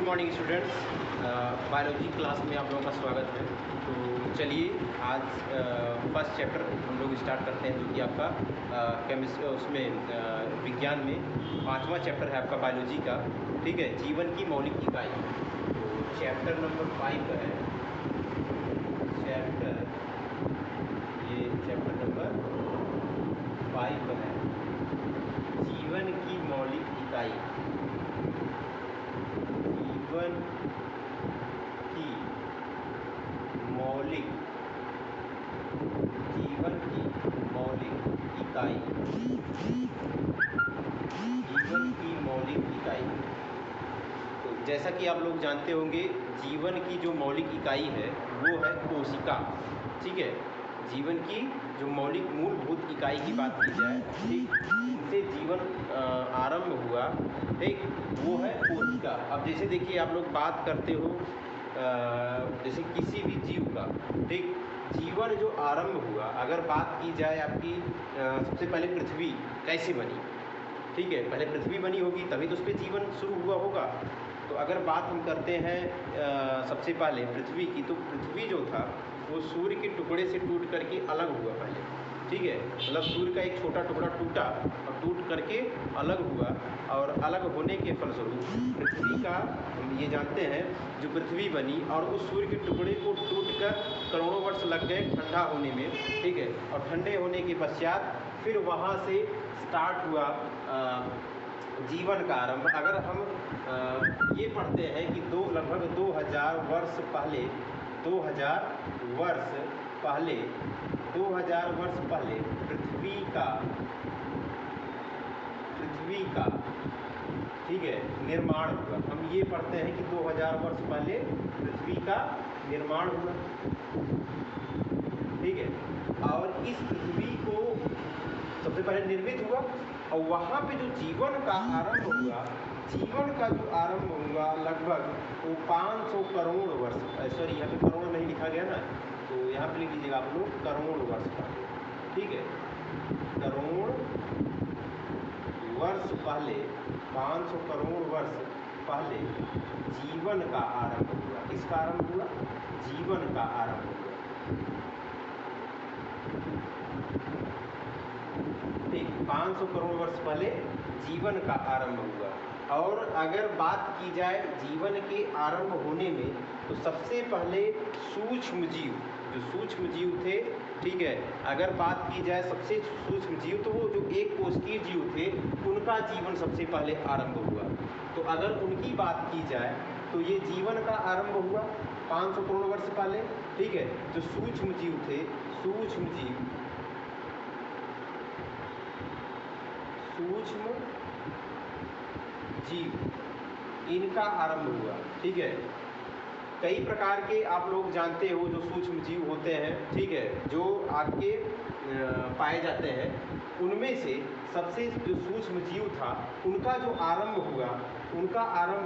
Morning students, biology class में आप लोगों का स्वागत है। तो चलिए आज फर्स्ट चैप्टर हम लोग स्टार्ट करते हैं, जो कि आपका केमिस्ट्री उसमें विज्ञान में पांचवा चैप्टर है आपका बायोलॉजी का। ठीक है, जीवन की मौलिक इकाई। तो चैप्टर नंबर 5 है। चैप्टर नंबर 5 है, जीवन की मौलिक इकाई। जीवन की मौलिक इकाई। जीवन की मौलिक इकाई। तो जैसा कि आप लोग जानते होंगे, जीवन की जो मौलिक इकाई है वो है कोशिका। ठीक है, जीवन की जो मौलिक मूलभूत इकाई की बात की जाए, ठीक, इनसे जीवन आरंभ हुआ, ठीक, वो है कोशिका। अब जैसे देखिए, आप लोग बात करते हो जैसे किसी भी जीव का, ठीक, जीवन जो आरंभ हुआ, अगर बात की जाए आपकी सबसे पहले पृथ्वी कैसे बनी। ठीक है, पहले पृथ्वी बनी होगी तभी तो उस पर जीवन शुरू हुआ होगा। तो अगर बात हम करते हैं सबसे पहले पृथ्वी की, तो पृथ्वी जो था वो सूर्य के टुकड़े से टूट करके अलग हुआ पहले। ठीक है, मतलब सूर्य का एक छोटा टुकड़ा टूटा और टूट करके अलग हुआ, और अलग होने के फलस्वरूप पृथ्वी का हम ये जानते हैं जो पृथ्वी बनी, और उस सूर्य के टुकड़े को टूटकर करोड़ों वर्ष लग गए ठंडा होने में। ठीक है, और ठंडे होने के पश्चात फिर वहाँ से स्टार्ट हुआ जीवन का आरंभ। अगर हम ये पढ़ते हैं कि लगभग 2000 वर्ष पहले 2000 वर्ष पहले पृथ्वी का ठीक है निर्माण हुआ। हम ये पढ़ते हैं कि 2000 वर्ष पहले पृथ्वी का निर्माण हुआ। ठीक है, और इस पृथ्वी को सबसे पहले निर्मित हुआ, और वहाँ पे जो जीवन का आरंभ हुआ, जीवन का जो आरंभ हुआ लगभग वो 500 करोड़ वर्ष, सॉरी यहाँ पे करोड़ नहीं लिखा गया ना, तो यहाँ पे लिख लीजिएगा आप लोग करोड़ वर्ष पहले। ठीक है, करोड़ वर्ष पहले, 500 करोड़ वर्ष पहले जीवन का आरंभ हुआ। किसका आरंभ हुआ? जीवन का आरंभ हुआ। ठीक, 500 करोड़ वर्ष पहले जीवन का आरंभ हुआ। और अगर बात की जाए जीवन के आरंभ होने में, तो सबसे पहले सूक्ष्म जीव, जो सूक्ष्म जीव थे, ठीक है, अगर बात की जाए सबसे सूक्ष्म जीव, तो वो जो एक कोशिकीय जीव थे, उनका जीवन सबसे पहले आरंभ हुआ। तो अगर उनकी बात की जाए तो ये जीवन का आरंभ हुआ 500 करोड़ वर्ष पहले। ठीक है, जो सूक्ष्म जीव थे, सूक्ष्म जीव, इनका आरंभ हुआ। ठीक है, कई प्रकार के आप लोग जानते हो जो सूक्ष्म जीव होते हैं, ठीक है, जो आपके पाए जाते हैं। उनमें से सबसे जो सूक्ष्म जीव था, उनका जो आरंभ हुआ, उनका आरंभ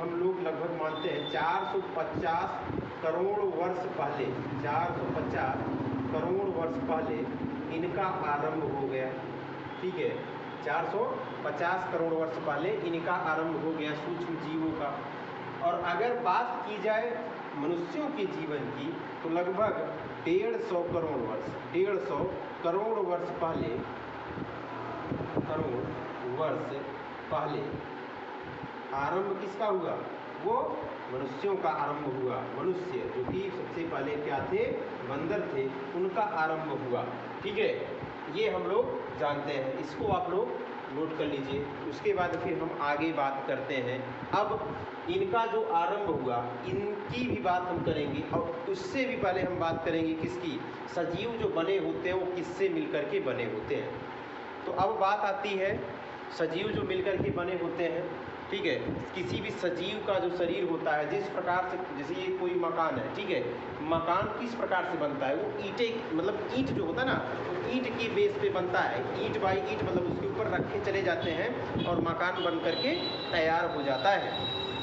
हम लोग लगभग मानते हैं 450 करोड़ वर्ष पहले, 450 करोड़ वर्ष पहले इनका आरंभ हो गया। ठीक है, 450 करोड़ वर्ष पहले इनका आरंभ हो गया सूक्ष्म जीवों का। और अगर बात की जाए मनुष्यों के जीवन की, तो लगभग 150 करोड़ वर्ष, 150 करोड़ वर्ष पहले आरंभ किसका हुआ? वो मनुष्यों का आरंभ हुआ। मनुष्य जो कि सबसे पहले क्या थे? बंदर थे, उनका आरंभ हुआ। ठीक है, ये हम लोग जानते हैं, इसको आप लोग नोट कर लीजिए। उसके बाद फिर हम आगे बात करते हैं। अब इनका जो आरंभ हुआ, इनकी भी बात हम करेंगे, और उससे भी पहले हम बात करेंगे किसकी? सजीव जो बने होते हैं वो किससे मिलकर के बने होते हैं। तो अब बात आती है सजीव जो मिलकर के बने होते हैं। ठीक है, किसी भी सजीव का जो शरीर होता है, जिस प्रकार से, जैसे ये कोई मकान है, ठीक है, मकान किस प्रकार से बनता है? वो ईंटें, मतलब ईंट जो होता है ना, ईंट की बेस पे बनता है। ईंट बाई ईंट, मतलब उसके ऊपर रखे चले जाते हैं और मकान बन करके तैयार हो जाता है।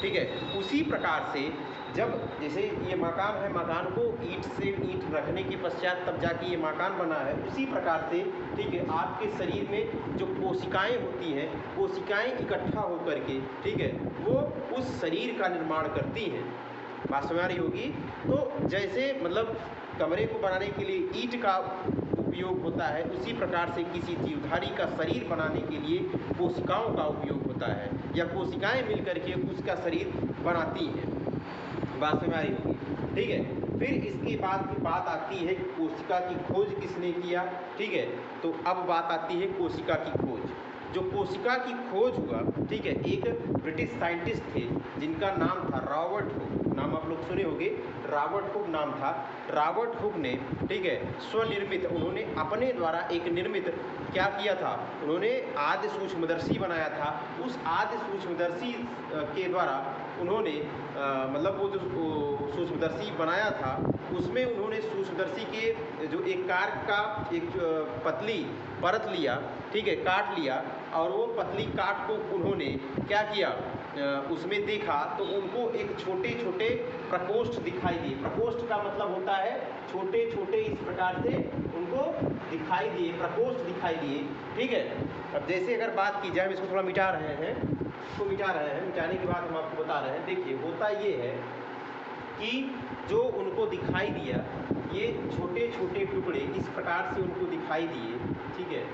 ठीक है, उसी प्रकार से जब जैसे ये मकान है, मकान को ईंट से ईंट रखने के पश्चात तब जाके ये मकान बना है, उसी प्रकार से ठीक है आपके शरीर में जो कोशिकाएं होती हैं, कोशिकाएं इकट्ठा होकर के ठीक है वो उस शरीर का निर्माण करती हैं। बात समझ आ रही होगी। तो जैसे मतलब कमरे को बनाने के लिए ईंट का उपयोग होता है, उसी प्रकार से किसी जीवधारी का शरीर बनाने के लिए कोशिकाओं का उपयोग होता है, या कोशिकाएं मिलकर के उसका शरीर बनाती हैं। बात समझ आ रही होगी, ठीक है। फिर इसके बाद की बात आती है कोशिका की खोज किसने किया, ठीक है। तो अब बात आती है कोशिका की खोज। जो कोशिका की खोज हुआ, ठीक है, एक ब्रिटिश साइंटिस्ट थे जिनका नाम था रॉबर्ट हुक। नाम आप लोग सुने होंगे, रॉबर्ट हुक नाम था। रॉबर्ट हुक ने ठीक है स्वनिर्मित, उन्होंने अपने द्वारा एक निर्मित क्या किया था, उन्होंने आद्य सूक्ष्मदर्शी बनाया था। उस आद्य सूक्ष्मदर्शी के द्वारा उन्होंने मतलब वो जो सूक्ष्मदर्शी बनाया था उसमें उन्होंने सूक्ष्मदर्शी के जो एक कार्क का एक पतली परत लिया, ठीक है, काट लिया, और वो पतली काट को उन्होंने क्या किया, उसमें देखा तो उनको एक छोटे छोटे प्रकोष्ठ दिखाई दिए। प्रकोष्ठ का मतलब होता है छोटे छोटे, इस प्रकार से उनको दिखाई दिए, प्रकोष्ठ दिखाई दिए, ठीक है। अब जैसे अगर बात की जाए, इसको थोड़ा मिटा रहे हैं, इसको मिटा रहे हैं, मिटाने के बाद हम आपको बता रहे हैं। देखिए होता ये है कि जो उनको दिखाई दिया, ये छोटे छोटे टुकड़े इस प्रकार से उनको दिखाई दिए, ठीक है।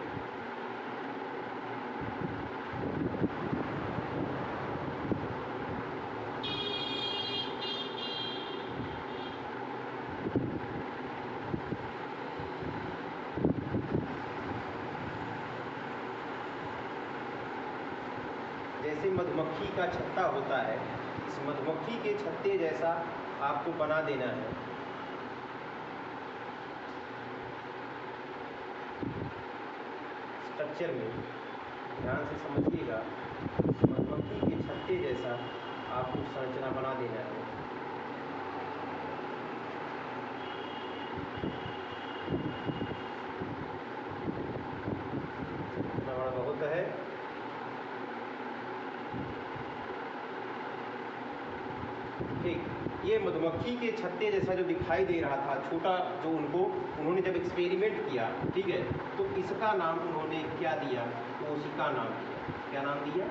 जैसे मधुमक्खी का छत्ता होता है, इस मधुमक्खी के छत्ते जैसा आपको बना देना है। स्ट्रक्चर में ध्यान से समझिएगा, मधुमक्खी के छत्ते जैसा आपको संरचना बना देना है। इतना बड़ा बहुत है। ठीक, ये मधुमक्खी के छत्ते जैसा जो दिखाई दे रहा था छोटा, जो उन्होंने जब एक्सपेरिमेंट किया, ठीक है, तो इसका नाम उन्होंने क्या दिया, कोशिका नाम दिया। क्या नाम दिया,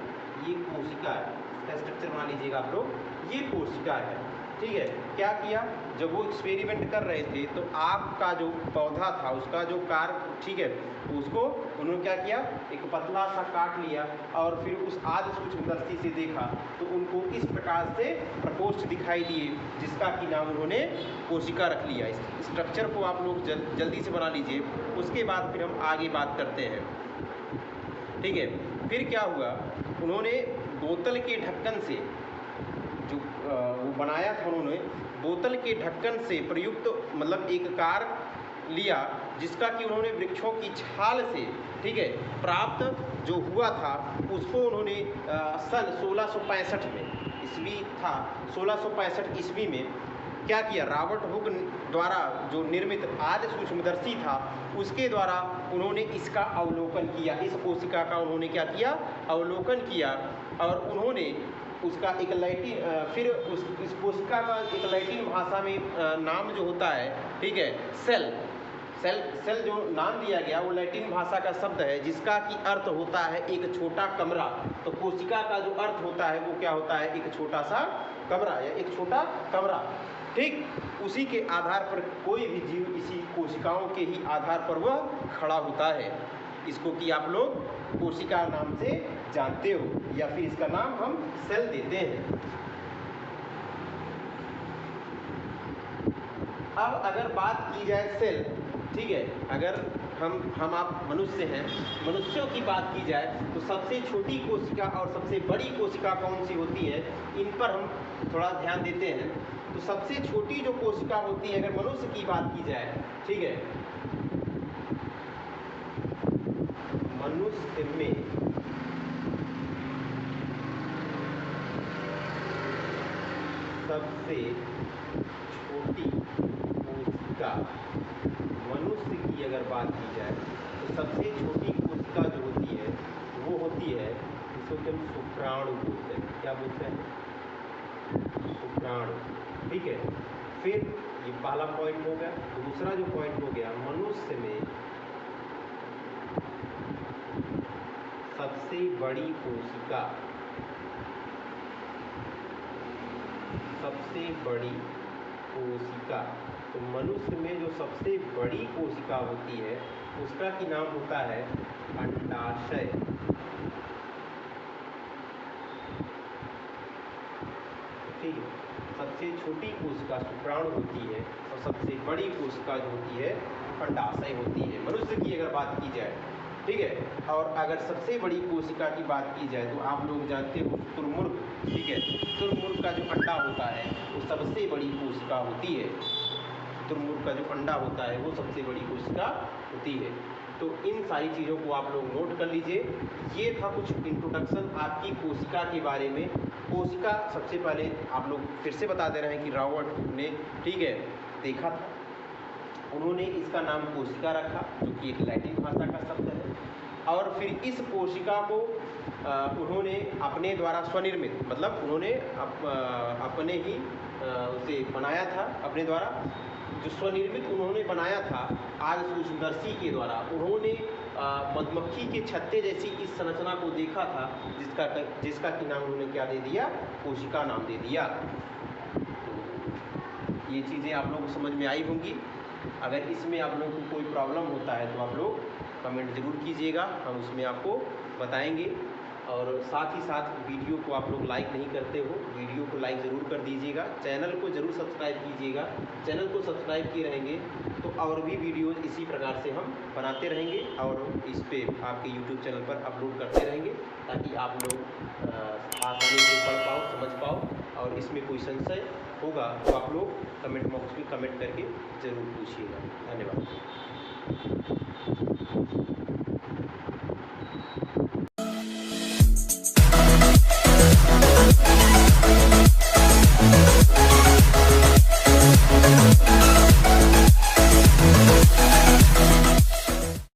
ये कोशिका है। इसका स्ट्रक्चर बना लीजिएगा आप लोग, ये कोशिका है, ठीक है। क्या किया, जब वो एक्सपेरिमेंट कर रहे थे तो आग का जो पौधा था उसका जो कार्य, ठीक है, उसको उन्होंने क्या किया, एक पतला सा काट लिया और फिर उस आद्य सूक्ष्मदर्शी से देखा तो उनको इस प्रकार से प्रकोष्ठ दिखाई दिए, जिसका कि नाम उन्होंने कोशिका रख लिया। इस स्ट्रक्चर को आप लोग जल्दी से बना लीजिए, उसके बाद फिर हम आगे बात करते हैं, ठीक है। फिर क्या हुआ, उन्होंने बोतल के ढक्कन से जो वो बनाया था, उन्होंने बोतल के ढक्कन से प्रयुक्त मतलब एक कार लिया, जिसका कि उन्होंने वृक्षों की छाल से, ठीक है, प्राप्त जो हुआ था उसको उन्होंने सन 1665 में, ईस्वी था 1665 ईस्वी में क्या किया, रॉबर्ट हुक द्वारा जो निर्मित आद्य सूक्ष्मदर्शी था उसके द्वारा उन्होंने इसका अवलोकन किया। इस कोशिका का उन्होंने क्या किया, अवलोकन किया, और उन्होंने उसका एक लैटिन फिर इस कोशिका का एक लैटिन भाषा में नाम जो होता है, ठीक है, सेल जो नाम दिया गया वो लैटिन भाषा का शब्द है, जिसका कि अर्थ होता है एक छोटा कमरा। तो कोशिका का जो अर्थ होता है वो क्या होता है, एक छोटा सा कमरा या एक छोटा कमरा। ठीक उसी के आधार पर कोई भी जीव इसी कोशिकाओं के ही आधार पर वह खड़ा होता है। इसको कि आप लोग कोशिका नाम से जानते हो, या फिर इसका नाम हम सेल देते हैं। अब अगर बात की जाए सेल, ठीक है, अगर हम आप मनुष्य हैं, मनुष्यों की बात की जाए तो सबसे छोटी कोशिका और सबसे बड़ी कोशिका कौन सी होती है, इन पर हम थोड़ा ध्यान देते हैं। तो सबसे छोटी जो कोशिका होती है अगर मनुष्य की बात की जाए, ठीक है, मनुष्य में सबसे छोटी कोशिका, मनुष्य की अगर बात की जाए तो सबसे छोटी कोशिका जो होती है वो होती है, जिसको हम शुक्राणु बोलते हैं। क्या बोलते हैं, शुक्राणु, ठीक है। फिर ये पहला पॉइंट हो गया। दूसरा जो पॉइंट हो गया, मनुष्य में सबसे बड़ी कोशिका, सबसे बड़ी कोशिका, तो मनुष्य में जो सबसे बड़ी कोशिका होती है उसका की नाम होता है अंडाशय। ठीक है, सबसे छोटी कोशिका शुक्राणु होती है और सबसे बड़ी कोशिका जो होती है अंडाशय होती है मनुष्य की अगर बात की जाए, ठीक है। और अगर सबसे बड़ी कोशिका की बात की जाए तो आप लोग जानते हो शुतुरमुर्ग, ठीक है। शुतुरमुर्ग का जो अंडा होता है वो सबसे बड़ी कोशिका होती है। शुतुरमुर्ग का जो अंडा होता है वो सबसे बड़ी कोशिका होती है। तो इन सारी चीज़ों को आप लोग नोट कर लीजिए। ये था कुछ इंट्रोडक्शन आपकी कोशिका के बारे में। कोशिका सबसे पहले आप लोग फिर से बता दे रहे हैं कि रॉबर्ट ने, ठीक है, देखा था, उन्होंने इसका नाम कोशिका रखा जो कि एक लैटिन भाषा का शब्द है। और फिर इस कोशिका को उन्होंने अपने द्वारा स्वनिर्मित, मतलब उन्होंने अपने ही उसे बनाया था, अपने द्वारा जो स्वनिर्मित उन्होंने बनाया था आज सूक्ष्मदर्शी के द्वारा। उन्होंने मधुमक्खी के छत्ते जैसी इस संरचना को देखा था जिसका कि नाम उन्होंने क्या दे दिया, कोशिका नाम दे दिया। तो ये चीज़ें आप लोगों को समझ में आई होंगी। अगर इसमें आप लोगों को कोई प्रॉब्लम होता है तो आप लोग कमेंट ज़रूर कीजिएगा, हम उसमें आपको बताएंगे। और साथ ही साथ वीडियो को आप लोग लाइक नहीं करते हो, वीडियो को लाइक ज़रूर कर दीजिएगा, चैनल को ज़रूर सब्सक्राइब कीजिएगा। चैनल को सब्सक्राइब किए रहेंगे तो और भी वीडियोज़ इसी प्रकार से हम बनाते रहेंगे और इस पे आपके यूट्यूब चैनल पर अपलोड करते रहेंगे ताकि आप लोग आसानी से पढ़ पाओ, समझ पाओ। और इसमें कोई संशय होगा तो आप लोग कमेंट बॉक्स में कमेंट करके ज़रूर पूछिएगा। धन्यवाद।